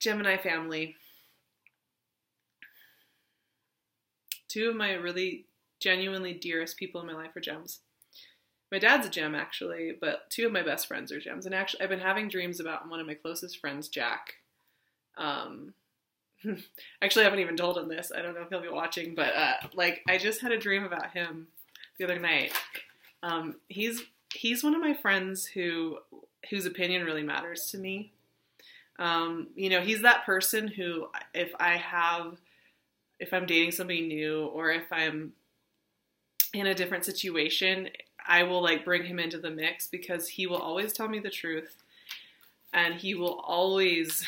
Gemini family. Two of my really genuinely dearest people in my life are Gems. My dad's a Gem, actually, but two of my best friends are Gems. And actually, I've been having dreams about one of my closest friends, Jack. Actually, I haven't even told him this. I don't know if he'll be watching, but I just had a dream about him the other night. He's one of my friends whose opinion really matters to me. He's that person who, if I'm dating somebody new, or if I'm in a different situation, I will bring him into the mix, because he will always tell me the truth, and he will always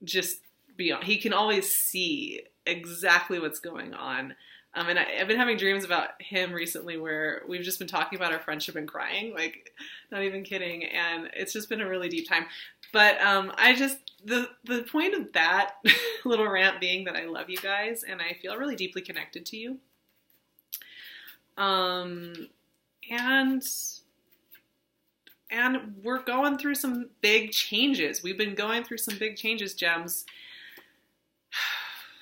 just he can always see exactly what's going on. And I've been having dreams about him recently where we've just been talking about our friendship and crying, not even kidding. And it's just been a really deep time. But the point of that little rant being that I love you guys and I feel really deeply connected to you. And we're going through some big changes. We've been going through some big changes, Gems.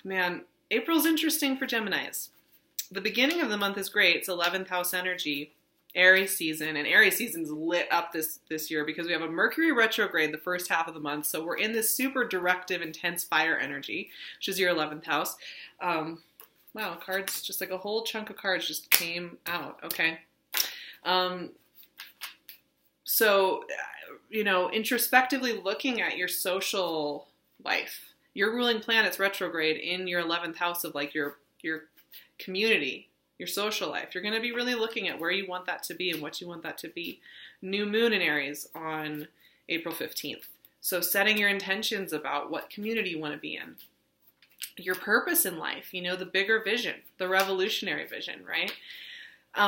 Man, April's interesting for Geminis. The beginning of the month is great. It's 11th house energy, Aries season, and Aries season's lit up this year because we have a Mercury retrograde the first half of the month. So we're in this super directive, intense fire energy, which is your 11th house. Wow, cards, just a whole chunk of cards just came out. Okay. So, introspectively looking at your social life, your ruling planet's retrograde in your 11th house of your community, your social life. You're going to be really looking at where you want that to be and what you want that to be. New moon in Aries on April 15th. So setting your intentions about what community you want to be in. Your purpose in life, the bigger vision, the revolutionary vision, right?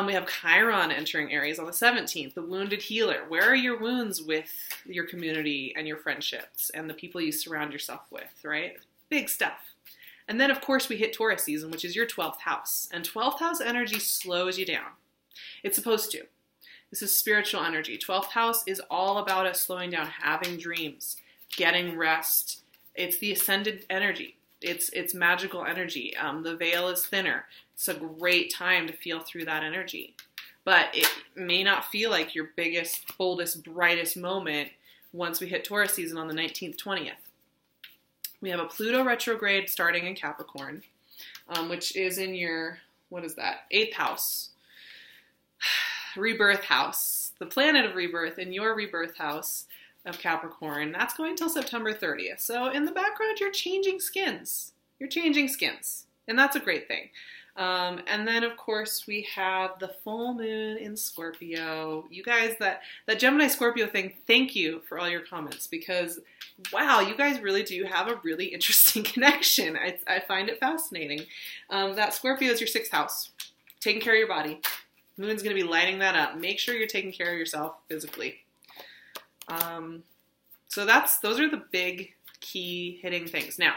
We have Chiron entering Aries on the 17th, the wounded healer. Where are your wounds with your community and your friendships and the people you surround yourself with, right? Big stuff. And then, of course, we hit Taurus season, which is your 12th house. And 12th house energy slows you down. It's supposed to. This is spiritual energy. 12th house is all about us slowing down, having dreams, getting rest. It's the ascended energy. It's magical energy. The veil is thinner. It's a great time to feel through that energy. But it may not feel like your biggest, boldest, brightest moment once we hit Taurus season on the 19th, 20th. We have a Pluto retrograde starting in Capricorn, which is in your, 8th house. Rebirth house. The planet of rebirth in your rebirth house of Capricorn. That's going till September 30th. So in the background, you're changing skins. And that's a great thing. And then, of course, we have the full moon in Scorpio. You guys, that Gemini Scorpio thing, thank you for all your comments, because, wow, you guys really do have a really interesting connection. I find it fascinating. That Scorpio is your 6th house, taking care of your body. Moon's going to be lighting that up. Make sure you're taking care of yourself physically. So those are the big key hitting things. Now,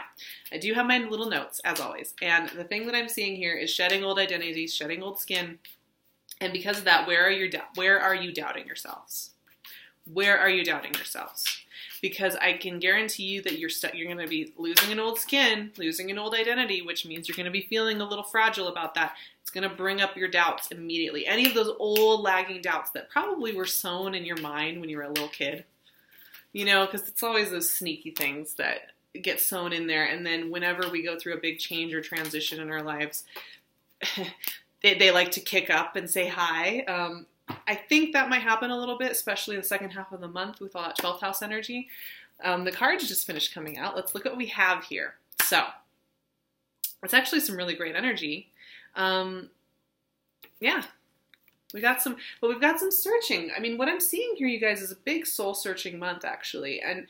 I do have my little notes, as always, and the thing that I'm seeing here is shedding old identities, shedding old skin, and because of that, where are you doubting yourselves? Where are you doubting yourselves? Because I can guarantee you that you're going to be losing an old skin, losing an old identity, which means you're going to be feeling a little fragile about that. It's going to bring up your doubts immediately. Any of those old lagging doubts that probably were sown in your mind when you were a little kid. Because it's always those sneaky things that get sewn in there. And then whenever we go through a big change or transition in our lives, they like to kick up and say hi. I think that might happen a little bit, especially the second half of the month with all that 12th house energy. The cards just finished coming out. Let's look at what we have here. So it's actually some really great energy. Yeah. We've got some searching. I mean, what I'm seeing here, you guys, is a big soul-searching month, actually, and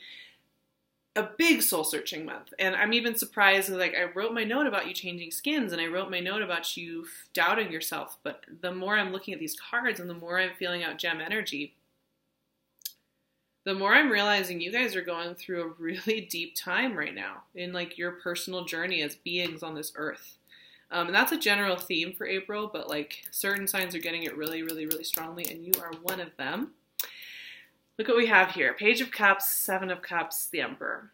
a big soul-searching month. And I'm even surprised, I wrote my note about you changing skins, and I wrote my note about you doubting yourself, but the more I'm looking at these cards and the more I'm feeling out gem energy, the more I'm realizing you guys are going through a really deep time right now in, your personal journey as beings on this earth. And that's a general theme for April, but certain signs are getting it really, really, really strongly, and you are one of them. Look what we have here. Page of Cups, Seven of Cups, the Emperor.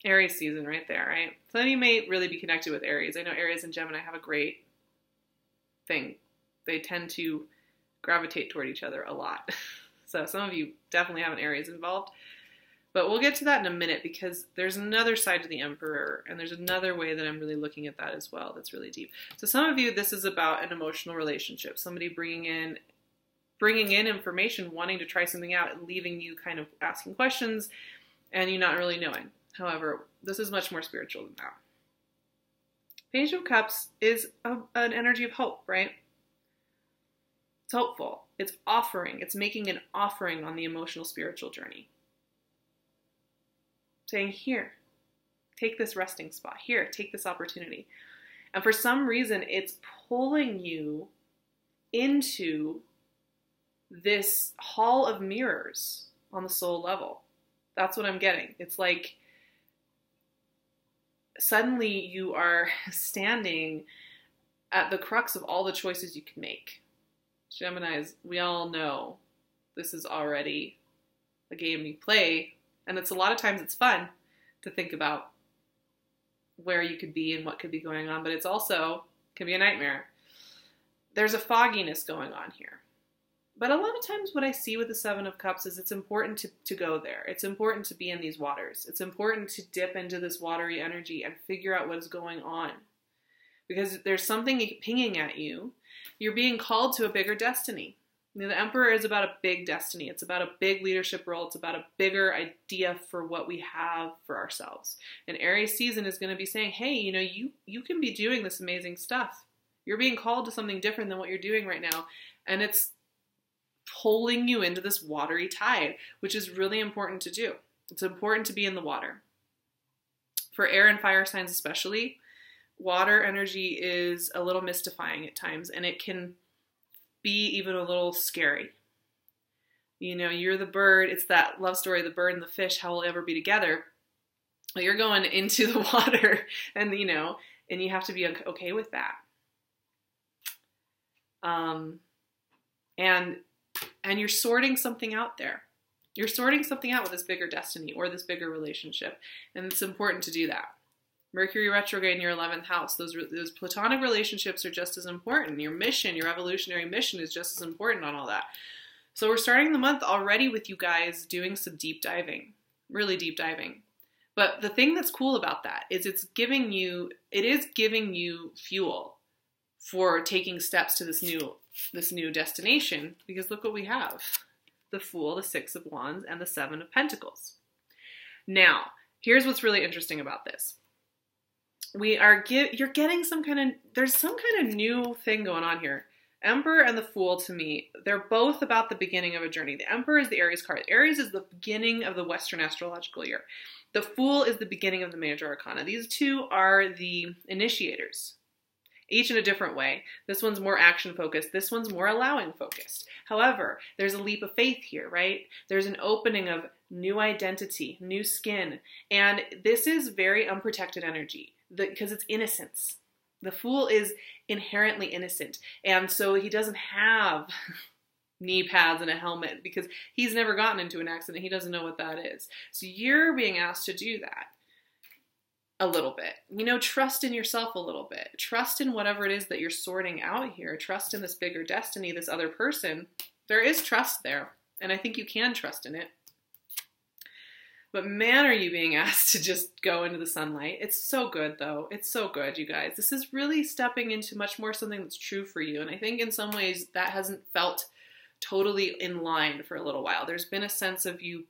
Aries season right there, right? Some of you may really be connected with Aries. I know Aries and Gemini have a great thing. They tend to gravitate toward each other a lot. So some of you definitely have an Aries involved. But we'll get to that in a minute because there's another side to the Emperor, and there's another way that I'm really looking at that as well that's really deep. So some of you, this is about an emotional relationship. Somebody bringing in information, wanting to try something out, and leaving you kind of asking questions and you not really knowing. However, this is much more spiritual than that. Page of Cups is an energy of hope, right? It's hopeful. It's offering. It's making an offering on the emotional spiritual journey. Saying, here, take this resting spot. Here, take this opportunity. And for some reason, it's pulling you into this hall of mirrors on the soul level. That's what I'm getting. It's like suddenly you are standing at the crux of all the choices you can make. Geminis, we all know this is already a game you play, and it's a lot of times it's fun to think about where you could be and what could be going on, but it's also can be a nightmare. There's a fogginess going on here. But a lot of times what I see with the Seven of Cups is it's important to go there. It's important to be in these waters. It's important to dip into this watery energy and figure out what is going on. Because there's something pinging at you. You're being called to a bigger destiny. You know, the Emperor is about a big destiny. It's about a big leadership role. It's about a bigger idea for what we have for ourselves. And Aries season is going to be saying, hey, you know, you can be doing this amazing stuff. You're being called to something different than what you're doing right now. And it's pulling you into this watery tide, which is really important to do. It's important to be in the water. For air and fire signs especially, water energy is a little mystifying at times, and it can be even a little scary. You know, you're the bird. It's that love story, the bird and the fish, how will they ever be together? Well, you're going into the water, and you know, and you have to be okay with that. And you're sorting something out there. You're sorting something out with this bigger destiny or this bigger relationship. And it's important to do that. Mercury retrograde in your 11th house. Those platonic relationships are just as important. Your mission, your evolutionary mission is just as important on all that. So we're starting the month already with you guys doing some deep diving. Really deep diving. But the thing that's cool about that is it is giving you fuel for taking steps to this new destination, because look what we have. The Fool, the Six of Wands, and the Seven of Pentacles. Now, here's what's really interesting about this. You're getting there's some kind of new thing going on here. Emperor and the Fool, to me, they're both about the beginning of a journey. The Emperor is the Aries card. Aries is the beginning of the Western astrological year. The Fool is the beginning of the major arcana. These two are the initiators, each in a different way. This one's more action focused. This one's more allowing focused. However, there's a leap of faith here, right? There's an opening of new identity, new skin. And this is very unprotected energy because it's innocence. The Fool is inherently innocent. And so he doesn't have knee pads and a helmet because he's never gotten into an accident. He doesn't know what that is. So you're being asked to do that. A little bit. You know, trust in yourself a little bit. Trust in whatever it is that you're sorting out here. Trust in this bigger destiny, this other person. There is trust there, and I think you can trust in it. But man, are you being asked to just go into the sunlight. It's so good, though. It's so good, you guys. This is really stepping into much more something that's true for you, and I think in some ways that hasn't felt totally in line for a little while. There's been a sense of you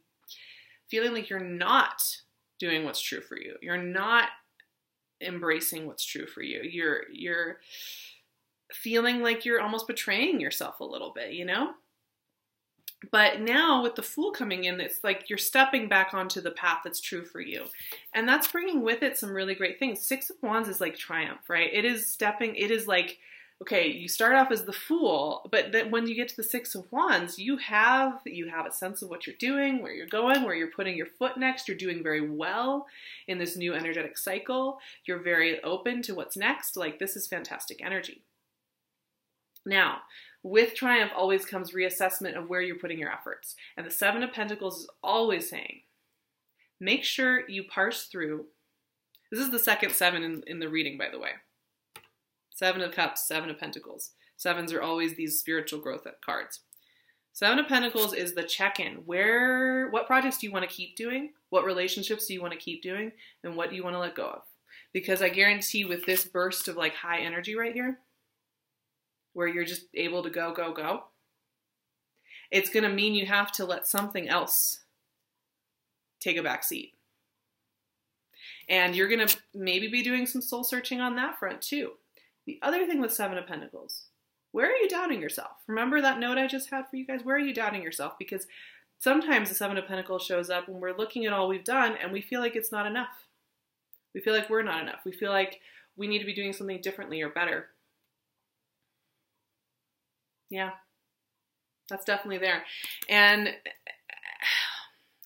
feeling like you're not doing what's true for you. You're not embracing what's true for you. You're feeling like you're almost betraying yourself a little bit, you know? But now with the Fool coming in, it's like you're stepping back onto the path that's true for you. And that's bringing with it some really great things. Six of Wands is like triumph, right? It is like, okay, you start off as the Fool, but then when you get to the Six of Wands, you have a sense of what you're doing, where you're going, where you're putting your foot next. You're doing very well in this new energetic cycle. You're very open to what's next. Like, this is fantastic energy. Now, With triumph always comes reassessment of where you're putting your efforts. And the Seven of Pentacles is always saying, make sure you parse through. This is the second seven in the reading, by the way. Seven of Cups, Seven of Pentacles. Sevens are always these spiritual growth cards. Seven of Pentacles is the check-in. What projects do you want to keep doing? What relationships do you want to keep doing? And what do you want to let go of? Because I guarantee with this burst of like high energy right here, where you're just able to go, go, go, it's going to mean you have to let something else take a back seat. And you're going to maybe be doing some soul searching on that front too. The other thing with Seven of Pentacles, where are you doubting yourself? Remember that note I just had for you guys? Where are you doubting yourself? Because sometimes the Seven of Pentacles shows up when we're looking at all we've done and we feel like it's not enough. We feel like we're not enough. We feel like we need to be doing something differently or better. Yeah, that's definitely there. And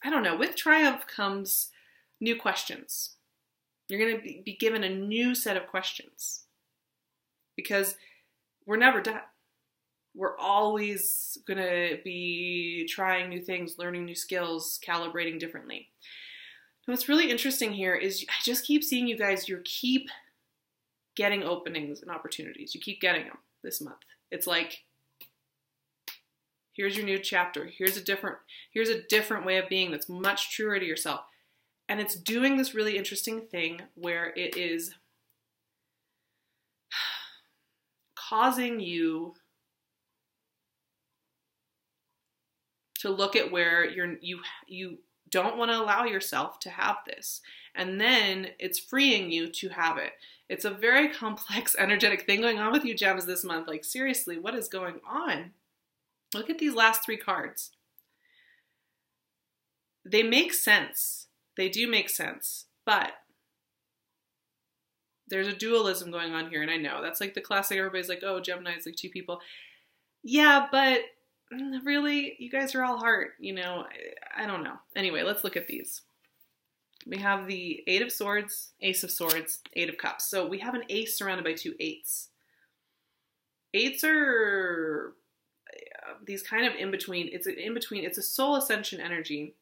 I don't know, with triumph comes new questions. You're going to be given a new set of questions because we're never done. We're always going to be trying new things, learning new skills, calibrating differently. And what's really interesting here is I just keep seeing you guys, you keep getting openings and opportunities. You keep getting them this month. It's like, here's your new chapter. Here's a different way of being that's much truer to yourself. And it's doing this really interesting thing where it is causing you to look at where you don't want to allow yourself to have this. And then it's freeing you to have it. It's a very complex, energetic thing going on with you, Gems, this month. Like, seriously, what is going on? Look at these last three cards. They make sense. They do make sense. But there's a dualism going on here. And I know that's like the classic, everybody's like, oh, Gemini is like two people. Yeah, but really, you guys are all heart, you know, I don't know. Anyway, let's look at these. We have the Eight of Swords, Ace of Swords, Eight of Cups. So we have an ace surrounded by two eights. Eights are these kind of in-between. It's an in-between. It's a soul ascension energy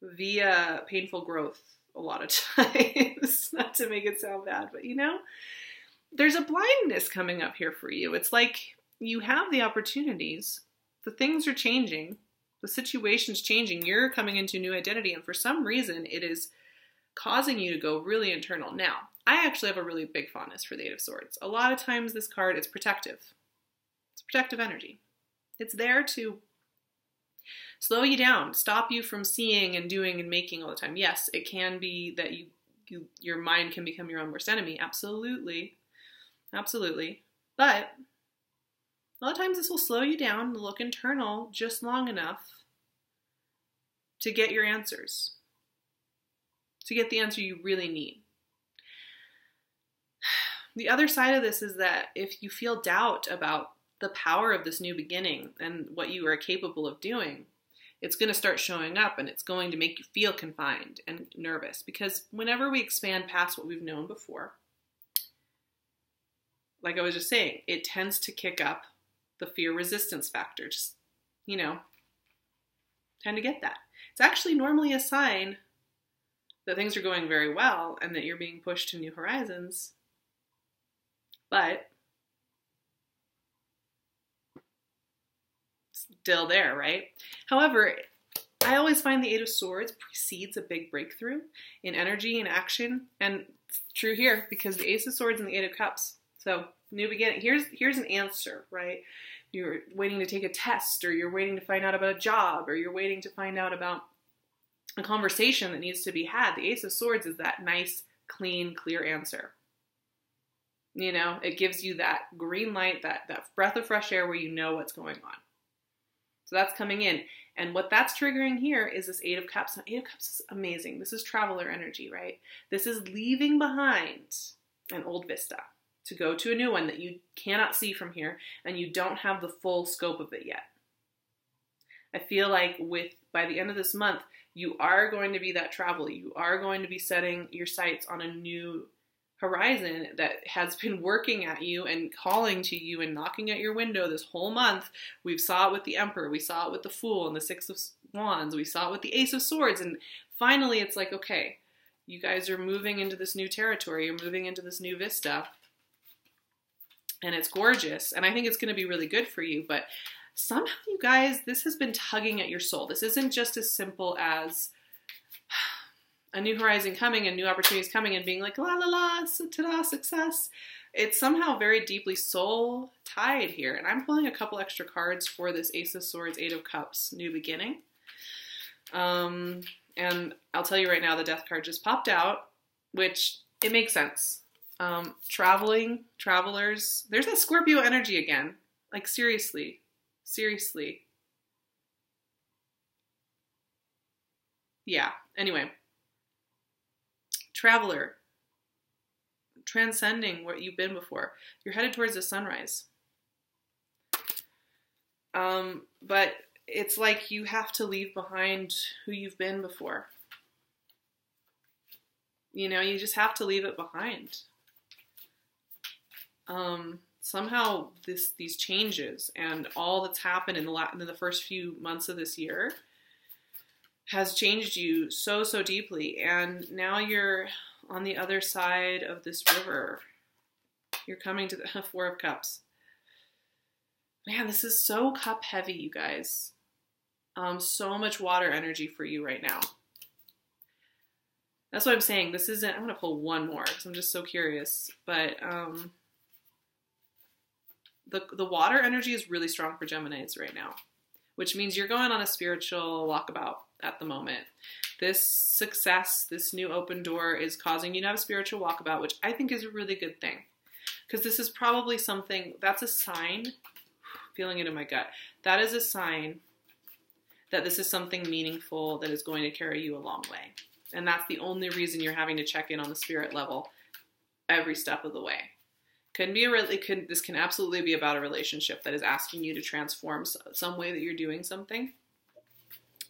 via painful growth a lot of times. Not to make it sound bad, but you know, there's a blindness coming up here for you. It's like you have the opportunities, the things are changing, the situation's changing, you're coming into a new identity, and for some reason it is causing you to go really internal. Now, I actually have a really big fondness for the Eight of Swords. A lot of times this card is protective. It's protective energy. It's there to slow you down, stop you from seeing and doing and making all the time. Yes, it can be that your mind can become your own worst enemy. Absolutely. Absolutely. But a lot of times this will slow you down, look internal just long enough to get your answers, to get the answer you really need. The other side of this is that if you feel doubt about the power of this new beginning and what you are capable of doing, it's going to start showing up and it's going to make you feel confined and nervous, because whenever we expand past what we've known before, like I was just saying, it tends to kick up the fear resistance factor. Just, you know, tend to get that. It's actually normally a sign that things are going very well and that you're being pushed to new horizons. But still there, right? However, I always find the Eight of Swords precedes a big breakthrough in energy and action. And it's true here because the Ace of Swords and the Eight of Cups. So, new beginning. Here's an answer, right? You're waiting to take a test, or you're waiting to find out about a job, or you're waiting to find out about a conversation that needs to be had. The Ace of Swords is that nice, clean, clear answer. You know, it gives you that green light, that breath of fresh air where you know what's going on. So that's coming in. And what that's triggering here is this Eight of Cups. Now, Eight of Cups is amazing. This is traveler energy, right? This is leaving behind an old vista to go to a new one that you cannot see from here, and you don't have the full scope of it yet. I feel like by the end of this month, you are going to be that traveler. You are going to be setting your sights on a new horizon that has been working at you and calling to you and knocking at your window this whole month. We saw it with the Emperor. We saw it with the Fool and the Six of Wands. We saw it with the Ace of Swords. And finally, it's like, okay, you guys are moving into this new territory. You're moving into this new vista. And it's gorgeous. And I think it's going to be really good for you. But somehow, you guys, this has been tugging at your soul. This isn't just as simple as a new horizon coming and new opportunities coming and being like, la la la, ta-da, success. It's somehow very deeply soul tied here. And I'm pulling a couple extra cards for this Ace of Swords, Eight of Cups, new beginning. And I'll tell you right now, the Death card just popped out, which it makes sense. Travelers, there's that Scorpio energy again. Like seriously. Yeah, anyway. Traveler, transcending what you've been before. You're headed towards the sunrise. But it's like you have to leave behind who you've been before. You know, you just have to leave it behind. Somehow these changes and all that's happened in the first few months of this year has changed you so deeply, and now you're on the other side of this river. You're coming to the Four of Cups. Man, this is so cup heavy, you guys. So much water energy for you right now. That's what I'm saying. This isn't, I'm going to pull one more because I'm just so curious, but the water energy is really strong for Geminis right now, which means you're going on a spiritual walkabout at the moment. This success, this new open door is causing you to have a spiritual walkabout, which I think is a really good thing. Because this is probably something, that's a sign, feeling it in my gut, that is a sign that this is something meaningful that is going to carry you a long way. And that's the only reason you're having to check in on the spirit level every step of the way. This can absolutely be about a relationship that is asking you to transform some way that you're doing something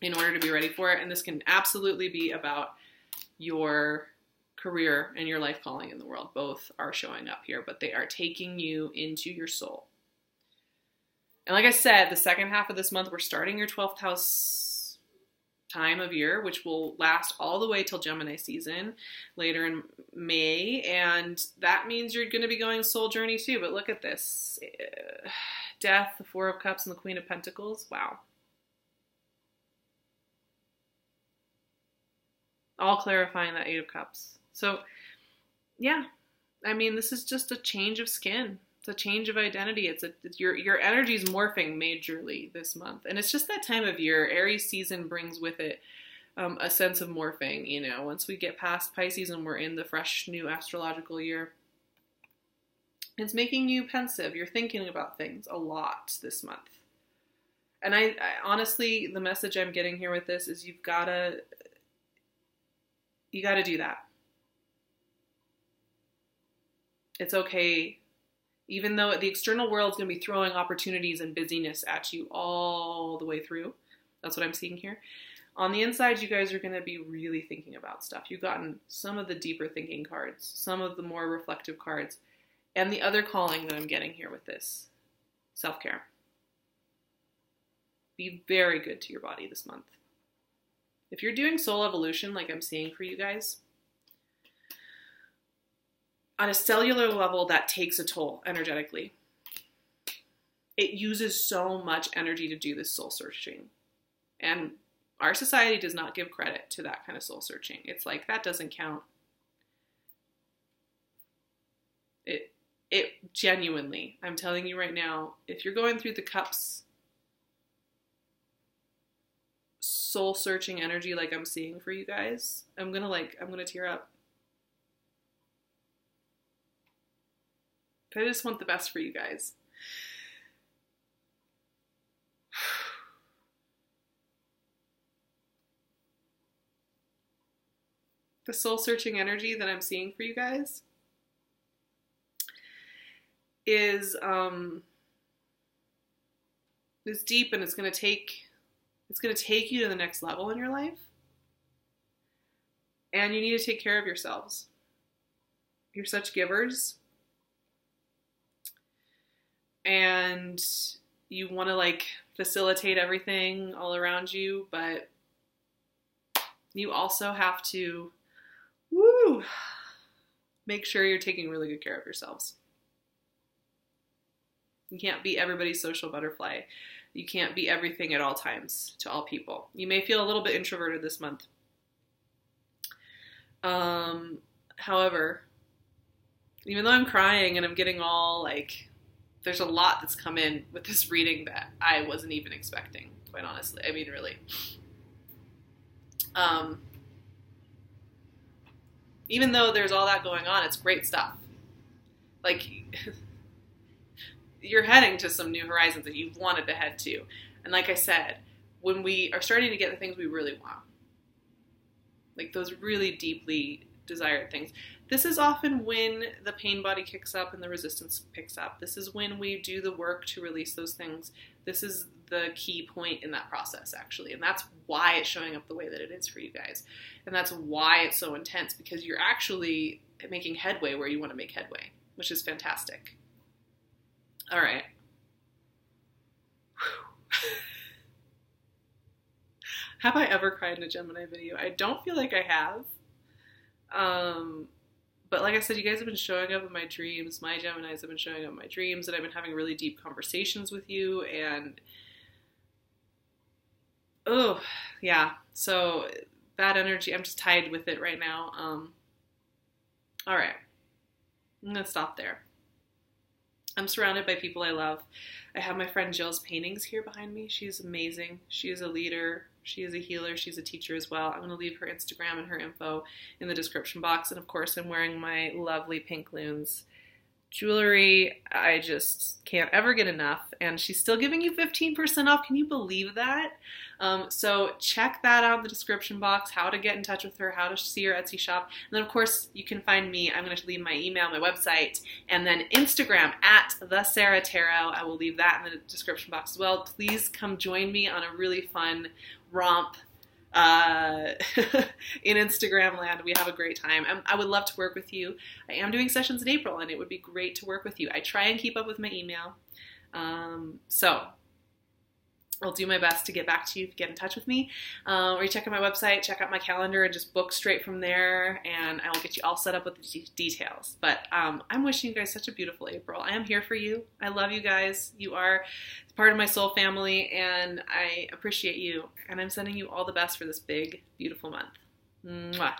in order to be ready for it. And this can absolutely be about your career and your life calling in the world. Both are showing up here, but they are taking you into your soul. And like I said, the second half of this month, we're starting your 12th house time of year, which will last all the way till Gemini season later in May. And that means you're going to be going soul journey too. But look at this. Death, the Four of Cups, and the Queen of Pentacles. Wow. All clarifying that Eight of Cups. So, yeah. I mean, this is just a change of skin. It's a change of identity. Your energy is morphing majorly this month. And it's just that time of year. Aries season brings with it a sense of morphing. You know, once we get past Pisces and we're in the fresh new astrological year, it's making you pensive. You're thinking about things a lot this month. And I honestly, the message I'm getting here with this is you gotta do that. It's okay. Even though the external world is going to be throwing opportunities and busyness at you all the way through. That's what I'm seeing here. On the inside, you guys are going to be really thinking about stuff. You've gotten some of the deeper thinking cards, some of the more reflective cards, and the other calling that I'm getting here with this, self-care. Be very good to your body this month. If you're doing soul evolution like I'm seeing for you guys, on a cellular level, that takes a toll energetically. It uses so much energy to do this soul searching. And our society does not give credit to that kind of soul searching. It's like, that doesn't count. It genuinely, I'm telling you right now, if you're going through the cups, soul searching energy like I'm seeing for you guys, I'm gonna tear up. I just want the best for you guys. The soul-searching energy that I'm seeing for you guys is deep, and it's gonna take you to the next level in your life. And you need to take care of yourselves. You're such givers. And you want to like facilitate everything all around you, but you also have to make sure you're taking really good care of yourselves. You can't be everybody's social butterfly. You can't be everything at all times to all people. You may feel a little bit introverted this month. However, even though I'm crying and I'm getting all like, there's a lot that's come in with this reading that I wasn't even expecting, quite honestly. I mean, really. Even though there's all that going on, it's great stuff. Like, you're heading to some new horizons that you've wanted to head to. And like I said, when we are starting to get the things we really want, like those really deeply desired things, this is often when the pain body kicks up and the resistance picks up. This is when we do the work to release those things. This is the key point in that process, actually. And that's why it's showing up the way that it is for you guys. And that's why it's so intense, because you're actually making headway where you want to make headway, which is fantastic. All right. Have I ever cried in a Gemini video? I don't feel like I have. But like I said, you guys have been showing up in my dreams. My Geminis have been showing up in my dreams, and I've been having really deep conversations with you. And oh, yeah. So that energy, I'm just tied with it right now. All right. I'm going to stop there. I'm surrounded by people I love. I have my friend Jill's paintings here behind me. She's amazing. She is a leader. She is a healer. She's a teacher as well. I'm going to leave her Instagram and her info in the description box. And of course, I'm wearing my lovely PinkLunes jewelry. I just can't ever get enough. And she's still giving you 15% off. Can you believe that? So check that out in the description box, how to get in touch with her, how to see her Etsy shop. And then of course you can find me. I'm going to leave my email, my website, and then Instagram at @SARAHTAROT. I will leave that in the description box as well. Please come join me on a really fun romp in Instagram land. We have a great time. I would love to work with you. I am doing sessions in April, and it would be great to work with you. I try and keep up with my email. So I'll do my best to get back to you, get in touch with me, or you check out my website, check out my calendar, and just book straight from there, and I will get you all set up with the details. But I'm wishing you guys such a beautiful April. I am here for you. I love you guys. You are part of my soul family, and I appreciate you, and I'm sending you all the best for this big, beautiful month. Mwah.